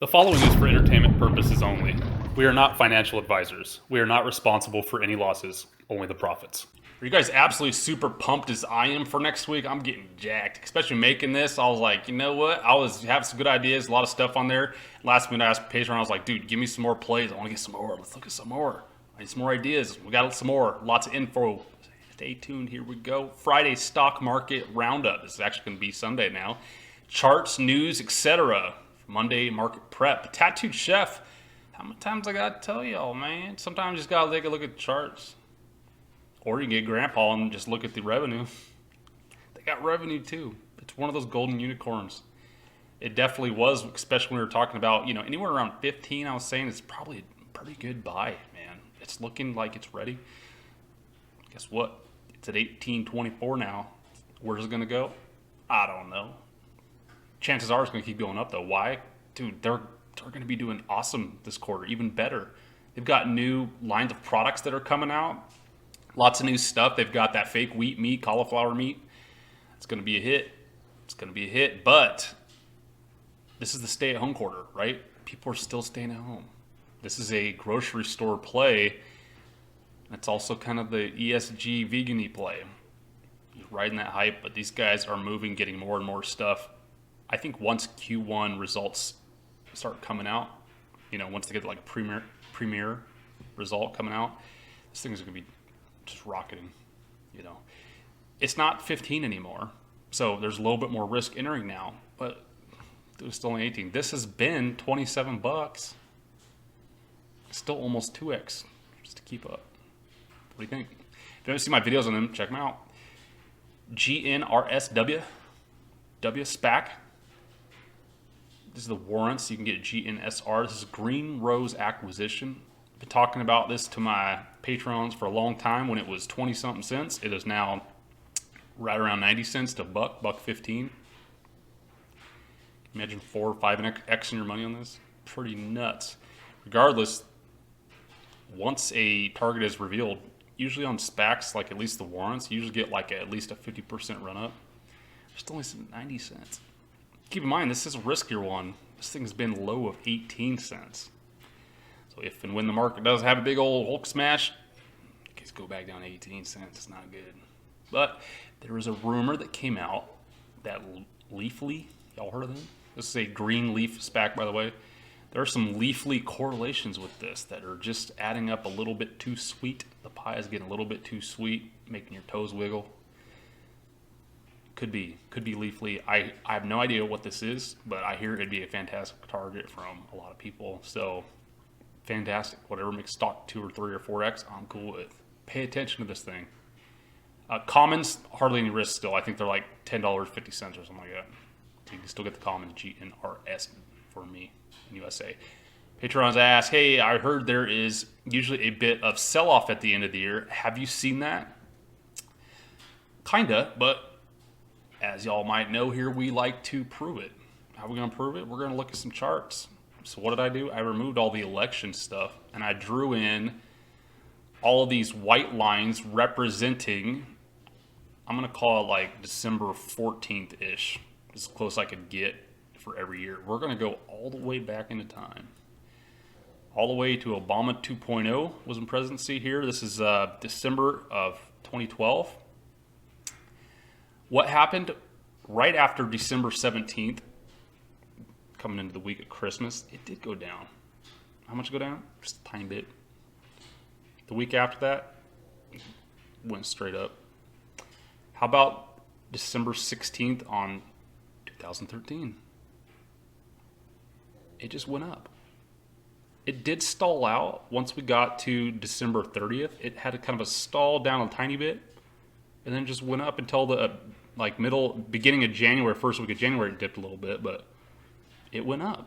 The following is for entertainment purposes only. We are not financial advisors. We are not responsible for any losses, only the profits. Are you guys absolutely super pumped as I am for next week? I'm getting jacked, especially making this. I was like, you know what? I was having some good ideas, a lot of stuff on there. Last minute I asked Patreon, I was like, dude, give me some more plays. I want to get some more. Let's look at some more. I need some more ideas. We got some more. Lots of info. Stay tuned. Here we go. Friday stock market roundup. This is actually going to be Sunday now. Charts, news, etc. Monday market prep. Tattooed Chef. How many times I got to tell y'all, man? Sometimes you just got to take a look at the charts. Or you can get Grandpa and just look at the revenue. They got revenue too. It's one of those golden unicorns. It definitely was, especially when we were talking about, anywhere around 15, I was saying it's probably a pretty good buy, man. It's looking like it's ready. Guess what? It's at 18.24 now. Where's it going to go? I don't know. Chances are it's going to keep going up, though. Why? Dude, they're going to be doing awesome this quarter, even better. They've got new lines of products that are coming out. Lots of new stuff. They've got that fake wheat meat, cauliflower meat. It's going to be a hit. It's going to be a hit. But this is the stay-at-home quarter, right? People are still staying at home. This is a grocery store play. It's also kind of the ESG vegan-y play. You're riding that hype, but these guys are moving, getting more and more stuff. I think once Q1 results start coming out, once they get like a premier result coming out, this thing's going to be just rocketing. It's not 15 anymore, so there's a little bit more risk entering now, but it was still only 18. This has been $27. Still almost 2x just to keep up. What do you think? If you haven't seen my videos on them, check them out. GNRSW SPAC. This is the warrants. You can get GNSR. This is Green Rose Acquisition. I've been talking about this to my patrons for a long time when it was 20-something cents. It is now right around 90 cents to $1.15. Imagine 4 or 5x in your money on this. Pretty nuts. Regardless, once a target is revealed, usually on SPACs, like at least the warrants, you usually get like at least a 50% run up. It's only 90 cents. Keep in mind, this is a riskier one. This thing's been low of 18 cents. So if and when the market does have a big old Hulk smash, it can go back down to 18 cents. It's not good. But there was a rumor that came out that Leafly, y'all heard of them? This is a green leaf SPAC, by the way. There are some Leafly correlations with this that are just adding up a little bit too sweet. The pie is getting a little bit too sweet, making your toes wiggle. Could be Leafly. I have no idea what this is, but I hear it'd be a fantastic target from a lot of people. So fantastic. Whatever makes stock 2 or 3 or 4x, I'm cool with. Pay attention to this thing. Commons, hardly any risk still. I think they're like $10.50 or something like that. So you can still get the commons GNRS for me in USA. Patrons ask, hey, I heard there is usually a bit of sell-off at the end of the year. Have you seen that? Kinda, but as y'all might know here, we like to prove it. How are we going to prove it? We're going to look at some charts. So what did I do? I removed all the election stuff, and I drew in all of these white lines representing, I'm going to call it like December 14th-ish, as close as I could get for every year. We're going to go all the way back into time. All the way to Obama 2.0 was in presidency here. This is December of 2012. What happened right after December 17th, coming into the week of Christmas, it did go down. How much go down? Just a tiny bit. The week after that, went straight up. How about December 16th on 2013? It just went up. It did stall out once we got to December 30th. It had a kind of a stall down a tiny bit, and then just went up until the beginning of January, first week of January, it dipped a little bit, but it went up.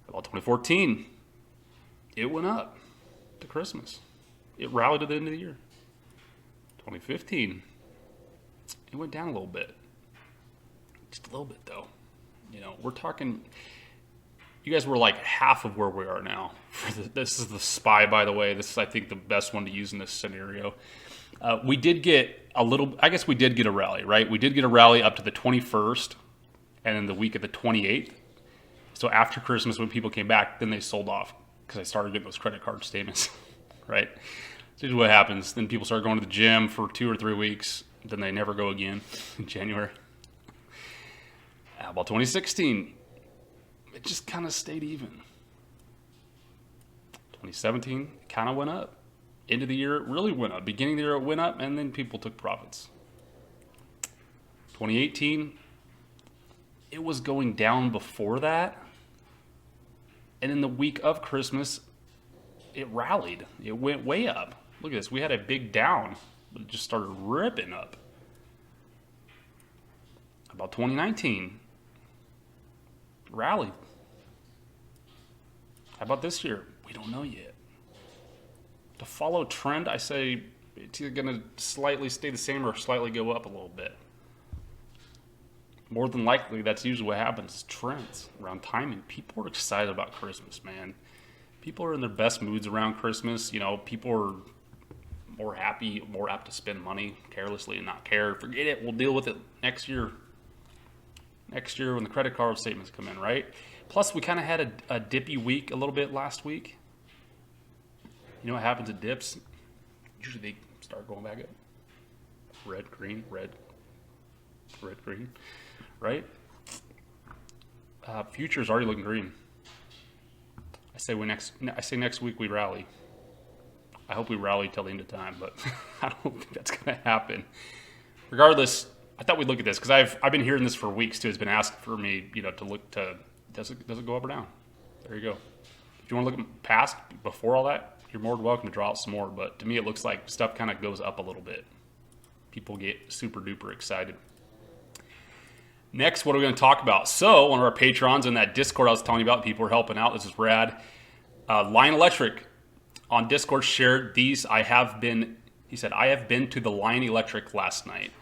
About 2014, it went up to Christmas. It rallied at the end of the year. 2015, it went down a little bit. Just a little bit, though. We're talking, you guys were like half of where we are now. This is the SPY, by the way. This is, I think, the best one to use in this scenario. We did get a rally, right? We did get a rally up to the 21st and then the week of the 28th. So after Christmas, when people came back, then they sold off because I started getting those credit card statements, right? So this is what happens. Then people start going to the gym for 2 or 3 weeks. Then they never go again in January. How about 2016? It just kind of stayed even. 2017 kind of went up. End of the year, it really went up. Beginning of the year, it went up, and then people took profits. 2018, it was going down before that. And in the week of Christmas, it rallied. It went way up. Look at this. We had a big down, but it just started ripping up. About 2019, rallied. How about this year? We don't know yet. To follow trend, I say it's either going to slightly stay the same or slightly go up a little bit. More than likely, that's usually what happens, is trends around timing. People are excited about Christmas, man. People are in their best moods around Christmas. You know, people are more happy, more apt to spend money carelessly and not care. Forget it, we'll deal with it next year. Next year when the credit card statements come in, right? Plus, we kind of had a dippy week a little bit last week. You know what happens at dips? Usually they start going back up. Red, green, red, green, right? Futures already looking green. I say next week we rally. I hope we rally till the end of time, but I don't think that's going to happen. Regardless, I thought we'd look at this because I've been hearing this for weeks too. It's been asked for me, you know, to look to does it go up or down? There you go. If you want to look past before all that, you're more than welcome to draw out some more. But to me, it looks like stuff kind of goes up a little bit. People get super duper excited. Next, what are we going to talk about? So, one of our patrons in that Discord I was telling you about, people are helping out. This is rad. Lion Electric on Discord shared these. He said, I have been to the Lion Electric last night,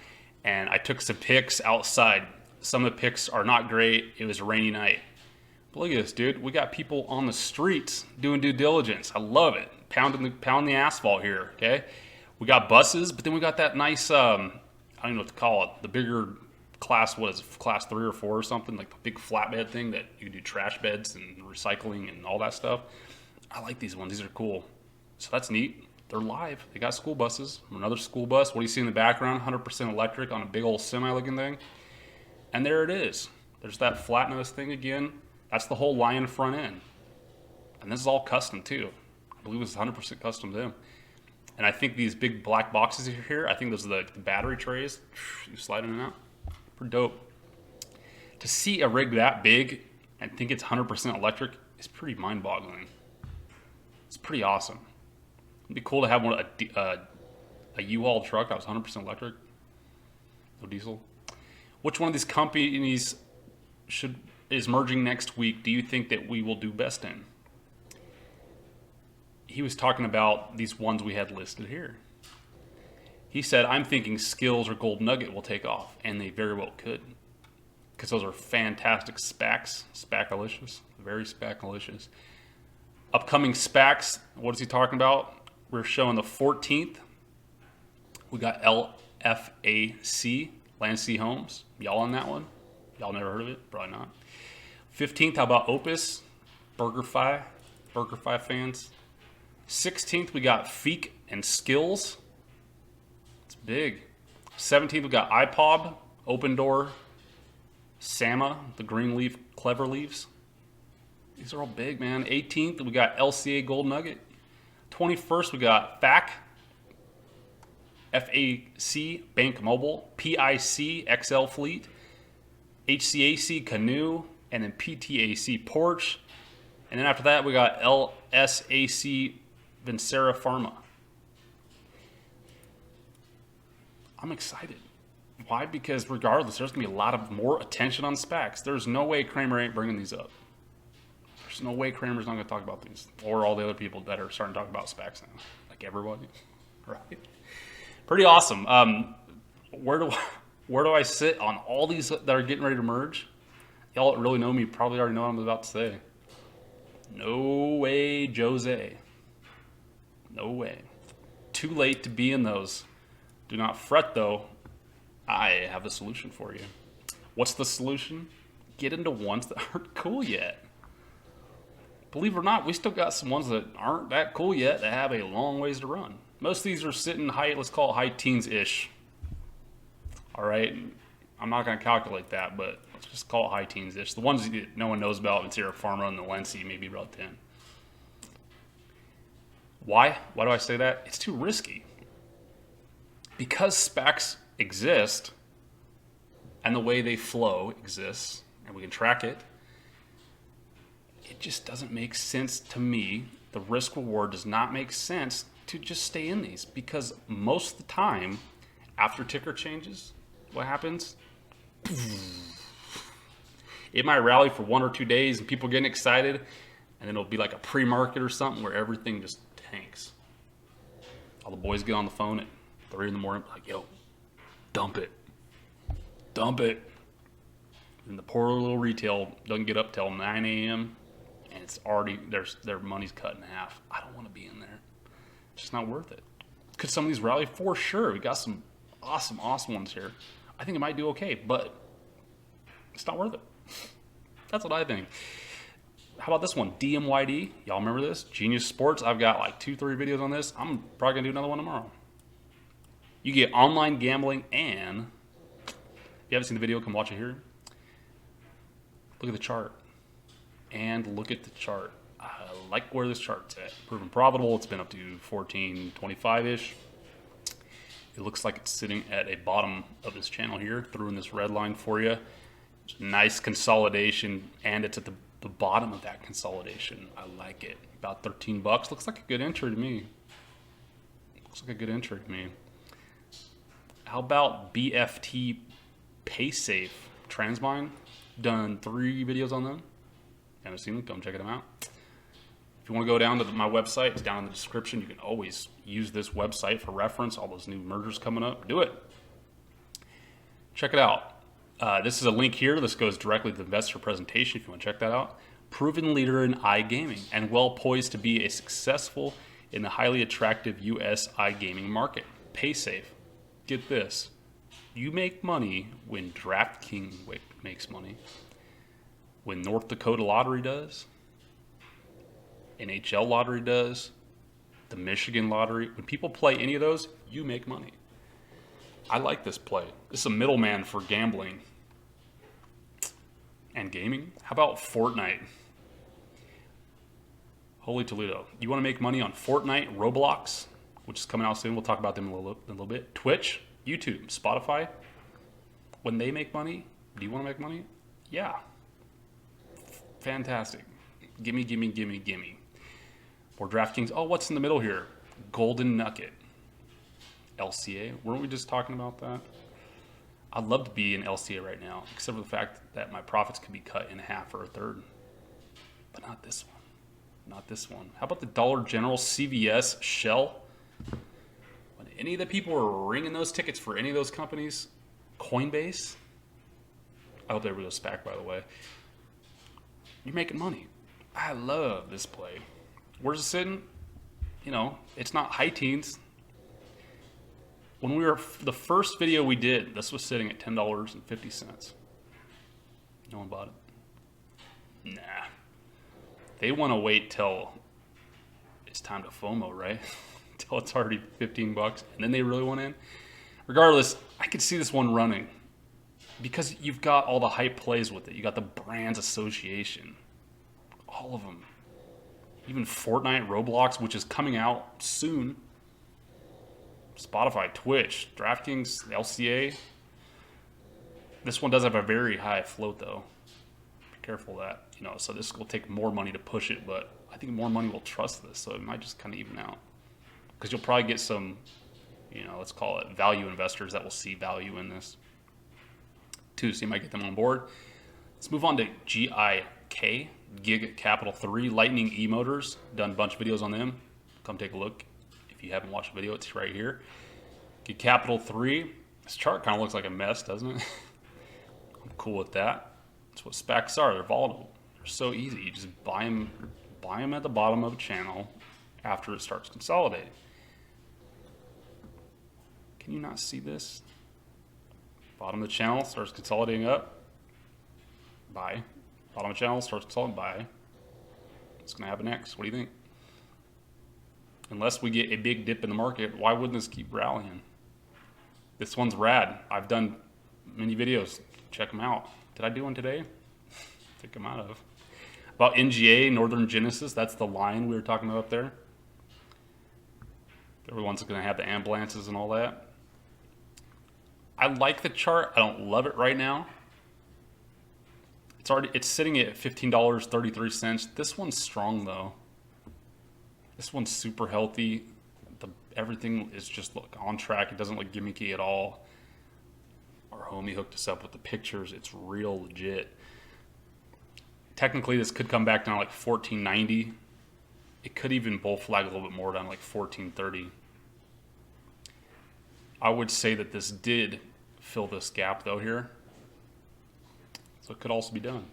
and I took some pics outside. Some of the pics are not great. It was a rainy night. But look at this, dude. We got people on the streets doing due diligence. I love it. Pounding the asphalt here, okay? We got buses, but then we got that nice, I don't even know what to call it, the bigger class, what is it, class 3 or 4 or something, like the big flatbed thing that you do trash beds and recycling and all that stuff. I like these ones. These are cool. So that's neat. They're live. They got school buses. Another school bus. What do you see in the background? 100% electric on a big old semi-looking thing. And there it is. There's that flat nose thing again. That's the whole Lion front end. And this is all custom too. I believe it's 100% custom to them. And I think these big black boxes here, I think those are the battery trays. You slide in and out. Pretty dope. To see a rig that big and think it's 100% electric is pretty mind-boggling. It's pretty awesome. It'd be cool to have a U-Haul truck that was 100% electric, no diesel. Which one of these companies is merging next week do you think that we will do best in? He was talking about these ones we had listed here. He said, I'm thinking Skills or Gold Nugget will take off, and they very well could. Because those are fantastic SPACs. SPAC-alicious. Very SPAC-alicious. Upcoming SPACs, what is he talking about? We're showing the 14th. We got LFAC, Land Sea Homes. Y'all on that one? Y'all never heard of it? Probably not. 15th, how about Opus? BurgerFi fans. 16th, we got FIII and Skills. It's big. 17th, we got iPod, Open Door, Sama, the green leaf, Clever Leaves. These are all big, man. 18th, we got LCA Gold Nugget. 21st, we got FAC, FAC Bank Mobile, PIC XL Fleet, HCAC Canoe, and then PTAC Porch. And then after that, we got LSAC Vincera Pharma. I'm excited. Why? Because regardless, there's going to be a lot of more attention on SPACs. There's no way Kramer ain't bringing these up. There's no way Kramer's not going to talk about these. Or all the other people that are starting to talk about SPACs now. Like everybody. Right? Pretty awesome. Where do I sit on all these that are getting ready to merge? Y'all that really know me probably already know what I'm about to say. No way, Jose. No way. Too late to be in those. Do not fret, though. I have a solution for you. What's the solution? Get into ones that aren't cool yet. believe it or not, we still got some ones that aren't that cool yet that have a long ways to run. Most of these are sitting high, let's call it high teens-ish. All right, I'm not going to calculate that, but let's just call it high teens-ish. The ones that no one knows about, Terra Pharma and the LCA, maybe about 10. Why? Why do I say that? It's too risky. Because SPACs exist, and the way they flow exists, and we can track it, it just doesn't make sense to me. The risk reward does not make sense to just stay in these, because most of the time, after ticker changes, what happens? It might rally for 1 or 2 days and people getting excited, and then it'll be like a pre-market or something where everything just tanks. All the boys get on the phone at 3 in the morning, like, yo, dump it. Dump it. And the poor little retail doesn't get up till 9 a.m. and it's already, their money's cut in half. I don't want to be in there. It's just not worth it. Could some of these rally? For sure. We got some awesome ones here. I think it might do okay, but it's not worth it. That's what I think. How about this one? DMYD. Y'all remember this? Genius Sports. I've got like 2-3 videos on this. I'm probably going to do another one tomorrow. You get online gambling, and if you haven't seen the video, come watch it here. Look at the chart. And look at the chart. I like where this chart's at. Proven profitable. It's been up to 1425-ish. It looks like it's sitting at a bottom of this channel here. Threw in this red line for you. Nice consolidation, and it's at the bottom of that consolidation. I like it. About 13 bucks. Looks like a good entry to me. Looks like a good entry to me. How about BFT PaySafe Transmine? Done 3 videos on them. Haven't seen them? Come check them out. If you want to go down to my website, it's down in the description. You can always use this website for reference. All those new mergers coming up. Do it. Check it out. This is a link here. This goes directly to the investor presentation if you want to check that out. Proven leader in iGaming and well poised to be a successful in the highly attractive U.S. iGaming market. PaySafe. Get this. You make money when DraftKings makes money. When North Dakota Lottery does. NHL Lottery does. The Michigan Lottery. When people play any of those, you make money. I like this play. This is a middleman for gambling and gaming. How about Fortnite? Holy Toledo. You want to make money on Fortnite, Roblox, which is coming out soon. We'll talk about them in a little bit. Twitch, YouTube, Spotify. When they make money, do you want to make money? Yeah. Fantastic. Gimme, gimme, gimme, gimme. More DraftKings. Oh, what's in the middle here? Golden Nugget. LCA. Weren't we just talking about that? I'd love to be in LCA right now, except for the fact that my profits could be cut in half or a third. But not this one. Not this one. How about the Dollar General, CVS, Shell? When any of the people were ringing those tickets for any of those companies, Coinbase, I hope they were those SPAC, by the way. You're making money. I love this play. Where's it sitting? You know, it's not high teens. When we were, the first video we did, this was sitting at $10.50. No one bought it. Nah. They want to wait till it's time to FOMO, right? Till it's already 15 bucks, and then they really want in. Regardless, I could see this one running because you've got all the hype plays with it. You got the brands association, all of them. Even Fortnite, Roblox, which is coming out soon. Spotify, Twitch, DraftKings, LCA. This one does have a very high float, though. Be careful of that. You know, so this will take more money to push it, but I think more money will trust this, so it might just kind of even out. Because you'll probably get some, you know, let's call it value investors that will see value in this too, so you might get them on board. Let's move on to GIK, GIG Capital 3, Lightning E-Motors. Done a bunch of videos on them. Come take a look. If you haven't watched the video, it's right here. GIG Capital 3. This chart kind of looks like a mess, doesn't it? I'm cool with that. That's what SPACs are. They're volatile. They're so easy. You just buy them at the bottom of a channel after it starts consolidating. Can you not see this? Bottom of the channel starts consolidating up. Buy. Bottom of the channel starts consolidating. Buy. What's going to happen next? What do you think? Unless we get a big dip in the market, why wouldn't this keep rallying? This one's rad. I've done many videos. Check them out. Did I do one today? I think I might have. About NGA, Northern Genesis. That's the line we were talking about up there. They're the ones that are going to have the ambulances and all that. I like the chart. I don't love it right now. It's sitting at $15.33. This one's strong though. This one's super healthy. Everything is just on track. It doesn't look gimmicky at all. Our homie hooked us up with the pictures. It's real legit. Technically, this could come back down like 1490. It could even bull flag a little bit more down like 1430. I would say that this did fill this gap though here. So it could also be done.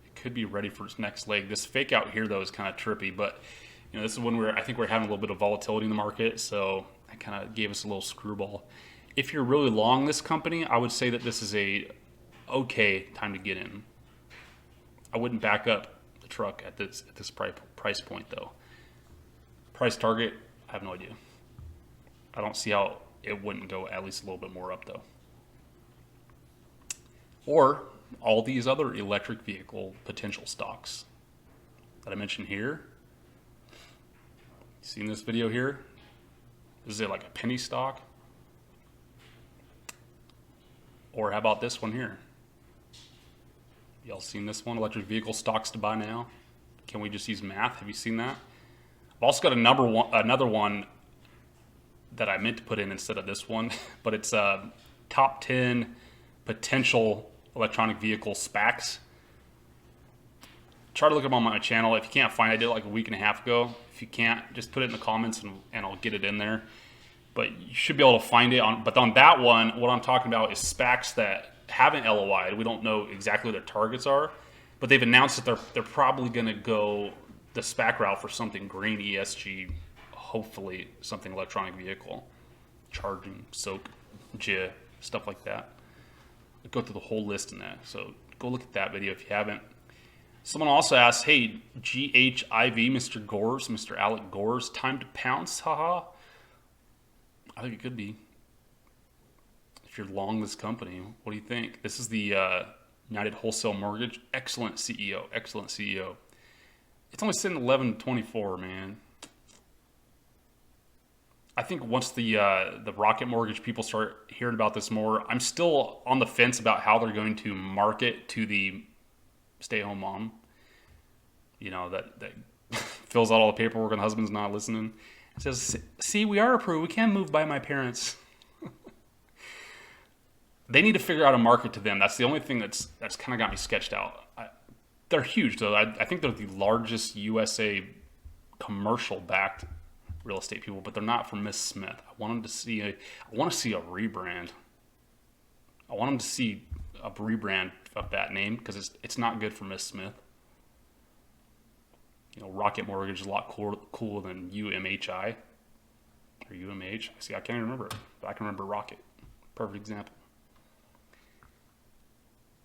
It could be ready for its next leg. This fake out here though is kind of trippy, but you know, this is when I think we're having a little bit of volatility in the market, so that kind of gave us a little screwball. If you're really long this company, I would say that this is a okay time to get in. I wouldn't back up the truck at this price point though. Price target, I have no idea. I don't see how it wouldn't go at least a little bit more up though. Or all these other electric vehicle potential stocks that I mentioned here. Seen this video here? Is it like a penny stock? Or how about this one here? Y'all seen this one? Electric vehicle stocks to buy now. Can we just use math? Have you seen that? I've also got another one that I meant to put in instead of this one, but it's top 10 potential electronic vehicle SPACs. Try to look them on my channel. If you can't find it, I did it like a week and a half ago. If you can't, just put it in the comments and I'll get it in there. But you should be able to find it. But on that one, what I'm talking about is SPACs that haven't LOI'd. We don't know exactly what their targets are, but they've announced that they're probably going to go the SPAC route for something green, ESG, hopefully something electronic vehicle, charging, soak, GIK, stuff like that. I go through the whole list in that. So go look at that video if you haven't. Someone also asked, hey, GHIV, Mr. Gores, Mr. Alec Gores, time to pounce, haha. I think it could be. If you're long this company, what do you think? This is the United Wholesale Mortgage. Excellent CEO, excellent CEO. It's only sitting at 11.24, man. I think once the Rocket Mortgage people start hearing about this more, I'm still on the fence about how they're going to market to the stay-at-home mom, you know, that fills out all the paperwork and the husband's not listening. It says, see, we are approved. We can move by my parents. They need to figure out a market to them. That's the only thing that's kind of got me sketched out. They're huge, though. I think they're the largest USA commercial-backed real estate people, but they're not from Miss Smith. I want to see a rebrand. I want them to see a rebrand of that name because it's not good for Miss Smith. You know, Rocket Mortgage is a lot cooler than UMHI or UMH. See, I can't even remember it, but I can remember Rocket. Perfect example.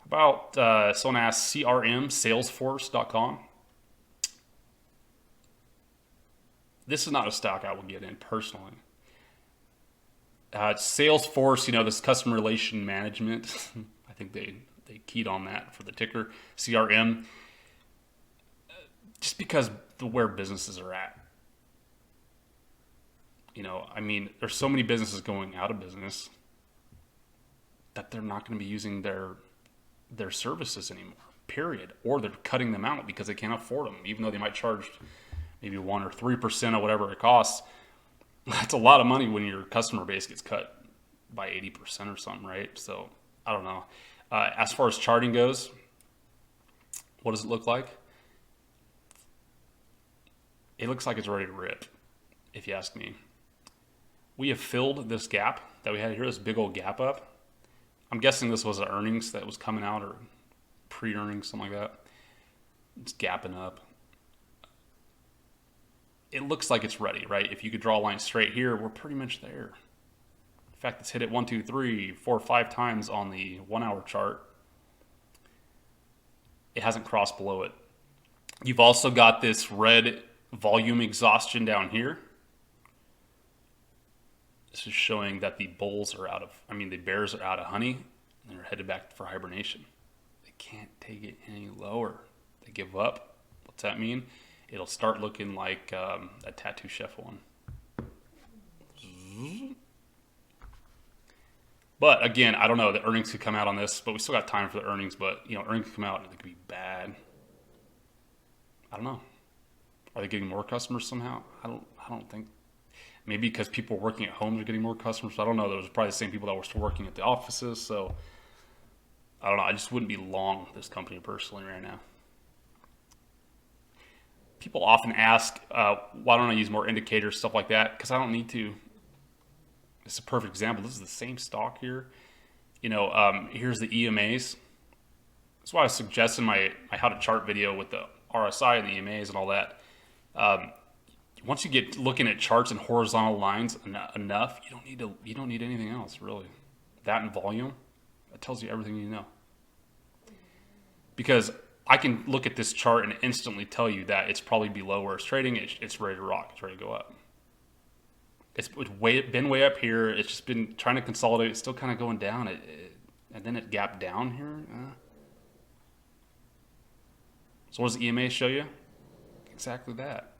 About someone asked CRM, Salesforce.com. This is not a stock I will get in personally. Salesforce, you know, this customer relation management. I think they keyed on that for the ticker, CRM. Just because where businesses are at. You know, I mean, there's so many businesses going out of business that they're not going to be using their services anymore, period. Or they're cutting them out because they can't afford them, even though they might charge maybe 1 or 3% of whatever it costs. That's a lot of money when your customer base gets cut by 80% or something, right? So I don't know. As far as charting goes, what does it look like? It looks like it's ready to rip, if you ask me. We have filled this gap that we had here, this big old gap up. I'm guessing this was the earnings that was coming out or pre-earnings, something like that. It's gapping up. It looks like it's ready, right? If you could draw a line straight here, we're pretty much there. In fact, it's hit it 1, 2, 3, 4, 5 times on the 1 hour chart. It hasn't crossed below it. You've also got this red volume exhaustion down here. This is showing that the bulls are the bears are out of honey and they're headed back for hibernation. They can't take it any lower. They give up. What's that mean? It'll start looking like a Tattoo Chef one. But again, I don't know. The earnings could come out on this, but we still got time for the earnings. But earnings could come out and they could be bad. I don't know. Are they getting more customers somehow? I don't think. Maybe because people working at home are getting more customers. I don't know. Those are probably the same people that were still working at the offices. So I don't know. I just wouldn't be long this company personally right now. People often ask, why don't I use more indicators, stuff like that? Because I don't need to. It's a perfect example. This is the same stock here. Here's the EMAs. That's why I suggested my how to chart video with the RSI and the EMAs and all that. Once you get looking at charts and horizontal lines enough, you don't need anything else really. That and volume, that tells you everything you know. Because I can look at this chart and instantly tell you that it's probably below where it's trading. It's ready to rock. It's ready to go up. It's been way up here. It's just been trying to consolidate. It's still kind of going down. And then it gapped down here. So what does the EMA show you? Exactly that.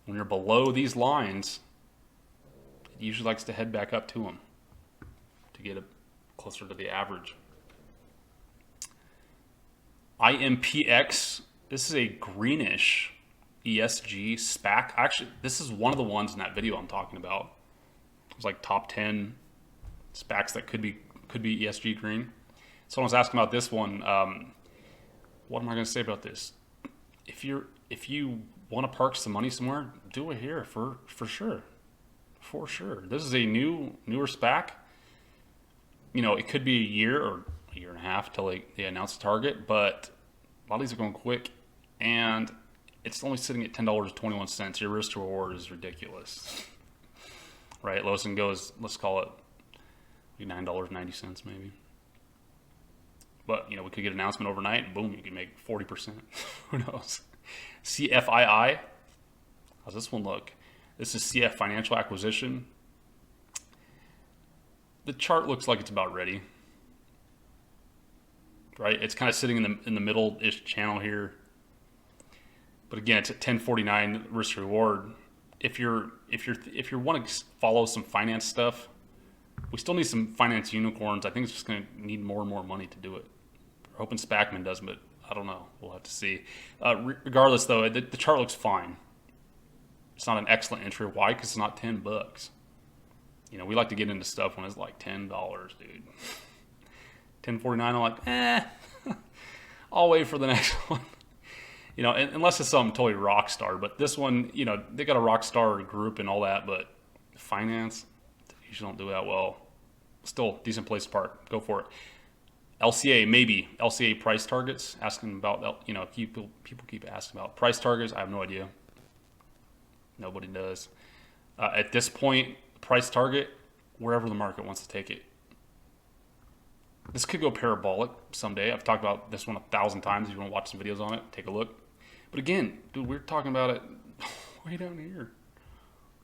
When you're below these lines, it usually likes to head back up to them to get closer to the average. IMPX, this is a greenish ESG SPAC. Actually, this is one of the ones in that video I'm talking about. It was like top 10 SPACs that could be ESG green. Someone was asking about this one. What am I going to say about this? If you want to park some money somewhere, do it here for sure. For sure. This is a newer SPAC. It could be a year or a year and a half till they announce the target, but a lot of these are going quick, and it's only sitting at $10.21. Your risk to reward is ridiculous, right? Lowest and goes, let's call it $9.90 maybe. But we could get an announcement overnight, and boom, you could make 40%. Who knows? CFII. How's this one look? This is CF Financial Acquisition. The chart looks like it's about ready. Right? It's kind of sitting in the middle-ish channel here. But again, it's at 1049 risk reward. If you want to follow some finance stuff, we still need some finance unicorns. I think it's just going to need more and more money to do it. We're hoping SPACman does, but I don't know. We'll have to see. Regardless, though, the chart looks fine. It's not an excellent entry. Why? Because it's not $10. We like to get into stuff when it's like $10, dude. 1049, I'm like, I'll wait for the next one. Unless it's something totally rock star. But this one, they got a rock star group and all that, but finance, they usually don't do that well. Still, decent place to park. Go for it. LCA, maybe. LCA price targets, asking about, people keep asking about price targets. I have no idea. Nobody does. At this point, price target, wherever the market wants to take it. This could go parabolic someday. I've talked about this one 1,000 times. If you want to watch some videos on it, take a look. But again, dude, we're talking about it way down here.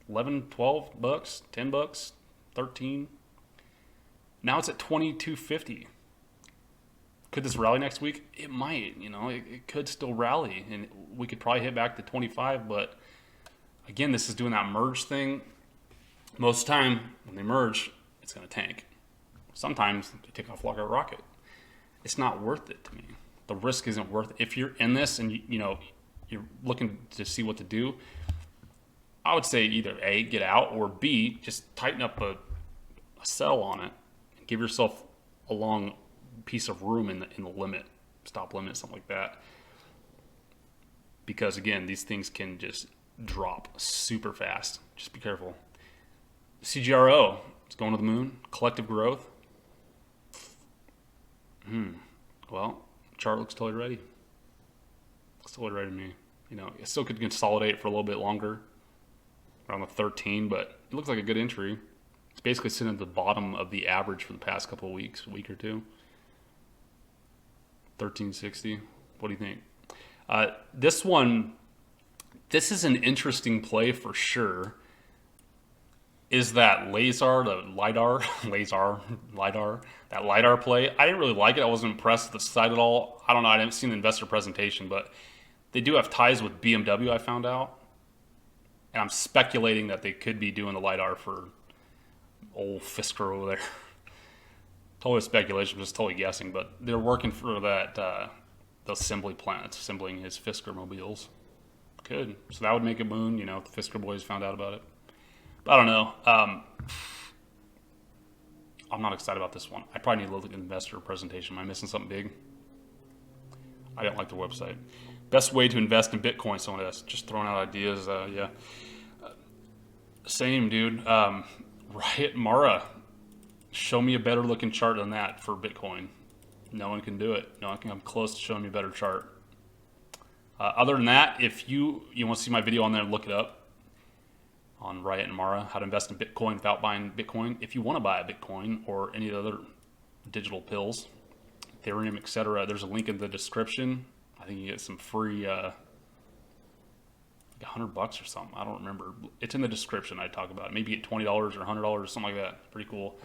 11, 12 bucks, 10 bucks, 13. Now it's at 22.50. Could this rally next week? It might, it could still rally, and we could probably hit back to 25. But again, this is doing that merge thing. Most of the time when they merge, it's going to tank. Sometimes they take off like a rocket. It's not worth it to me. The risk isn't worth it. If you're in this and you're looking to see what to do, I would say either A, get out, or B, just tighten up a sell on it and give yourself a long piece of room in the limit, stop limit, something like that. Because again, these things can just drop super fast. Just be careful. CGRO, it's going to the moon. Collective growth. Well, chart looks totally ready. Looks totally ready to me. It still could consolidate for a little bit longer, around the 13, but it looks like a good entry. It's basically sitting at the bottom of the average for the past couple of weeks, a week or two. 1360. What do you think? This one, this is an interesting play for sure. Is that LASAR, the LiDAR, that LiDAR play. I didn't really like it. I wasn't impressed with the site at all. I don't know. I didn't see the investor presentation, but they do have ties with BMW, I found out. And I'm speculating that they could be doing the LiDAR for old Fisker over there. Totally speculation, just totally guessing, but they're working for that, the assembly plant, assembling his Fisker mobiles. Could. So that would make a boon, you know, if the Fisker boys found out about it. I don't know. I'm not excited about this one. I probably need to look at the investor presentation. Am I missing something big? I didn't like the website. Best way to invest in Bitcoin. Someone else just throwing out ideas. Yeah. Same, dude. Riot Mara. Show me a better looking chart than that for Bitcoin. No one can do it. No one can come close to showing me a better chart. Other than that, if you want to see my video on there, look it up. On Riot and Mara, how to invest in Bitcoin without buying Bitcoin. If you want to buy a Bitcoin or any other digital pills, Ethereum, etc., there's a link in the description. I think you get some free, like $100 or something. I don't remember. It's in the description. I talk about it. Maybe get $20 or $100, something like that. Pretty cool.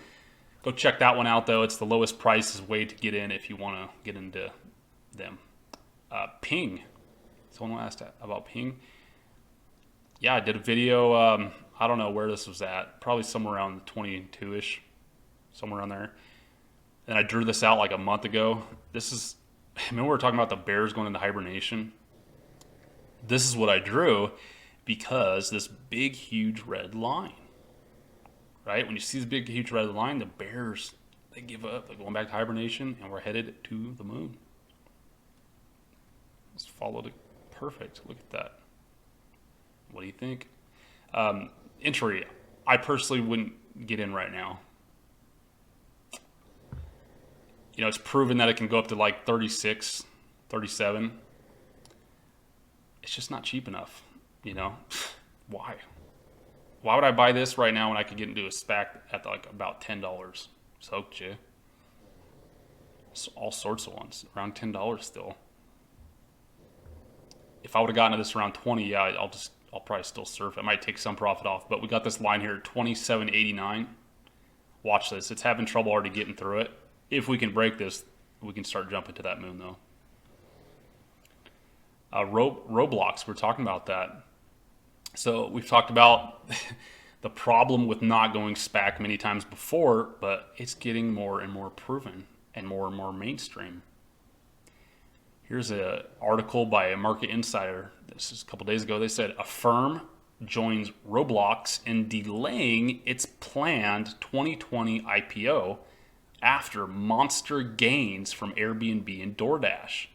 Go check that one out though. It's the lowest price way to get in if you want to get into them. Ping. Someone asked about Ping. Yeah, I did a video, I don't know where this was at, probably somewhere around 22-ish, somewhere around there. And I drew this out like a month ago. This is, remember we were talking about the bears going into hibernation? This is what I drew because this big, huge red line, right? When you see this big, huge red line, the bears, they give up. They're going back to hibernation, and we're headed to the moon. Let's follow it. Perfect. Look at that. What do you think? Entry, I personally wouldn't get in right now. You know, it's proven that it can go up to like 36, 37. It's just not cheap enough, you know? Why? Why would I buy this right now when I could get into a SPAC at like about $10? Soaked you. All sorts of ones, around $10 still. If I would have gotten to this around 20, yeah, I'll probably still surf. I might take some profit off, but we got this line here at 27.89. Watch this. It's having trouble already getting through it. If we can break this, we can start jumping to that moon, though. Roblox, we're talking about that. So we've talked about the problem with not going SPAC many times before, but it's getting more and more proven and more mainstream. Here's an article by a market insider. This is a couple days ago. They said a firm joins Roblox in delaying its planned 2020 IPO after monster gains from Airbnb and DoorDash.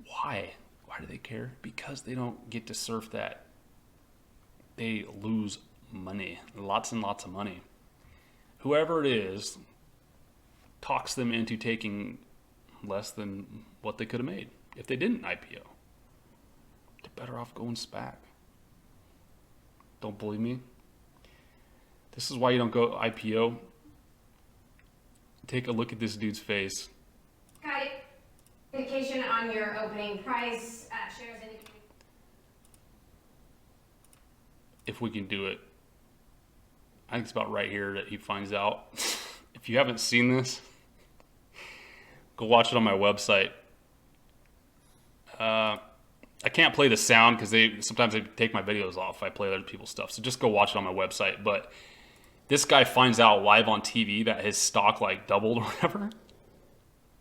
Why? Why do they care? Because they don't get to surf that. They lose money, lots and lots of money. Whoever it is talks them into taking less than what they could have made if they didn't IPO. They're better off going SPAC. Don't believe me? This is why you don't go IPO. Take a look at this dude's face. Got it. Indication on your opening price. Shares indicating. If we can do it. I think it's about right here that he finds out. If you haven't seen this, go watch it on my website. I can't play the sound because sometimes they take my videos off if I play other people's stuff. So just go watch it on my website. But this guy finds out live on TV that his stock like doubled or whatever.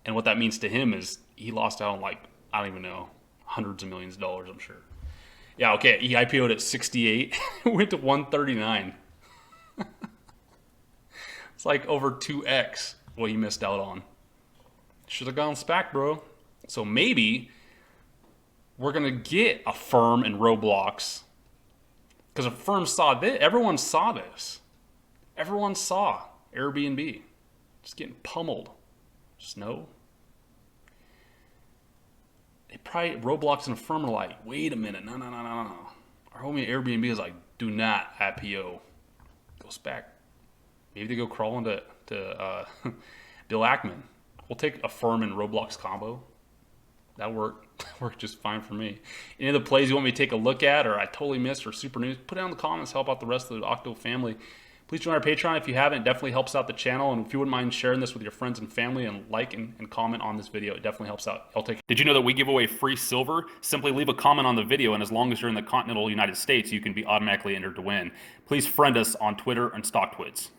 And what that means to him is he lost out on like, I don't even know, hundreds of millions of dollars, I'm sure. Yeah, okay, he IPO'd at 68, went to 139. It's like over 2x what he missed out on. Should have gone SPAC, bro. So maybe we're going to get a firm in Roblox. Because a firm saw this. Everyone saw this. Everyone saw Airbnb. Just getting pummeled. Just no. They probably, Roblox and a firm are like, wait a minute. No. Our homie Airbnb is like, do not IPO. Go SPAC. Maybe they go crawl into Bill Ackman. We'll take a firm and Roblox combo. that worked just fine for me. Any of the plays you want me to take a look at, or I totally missed, or super news, put it in the comments. Help out the rest of the Octo family. Please join our Patreon if you haven't. It definitely helps out the channel. And if you wouldn't mind sharing this with your friends and family, and like and comment on this video, it definitely helps out. I'll take it. Did you know that we give away free silver? Simply leave a comment on the video, and as long as you're in the continental United States, you can be automatically entered to win. Please friend us on Twitter and StockTwits.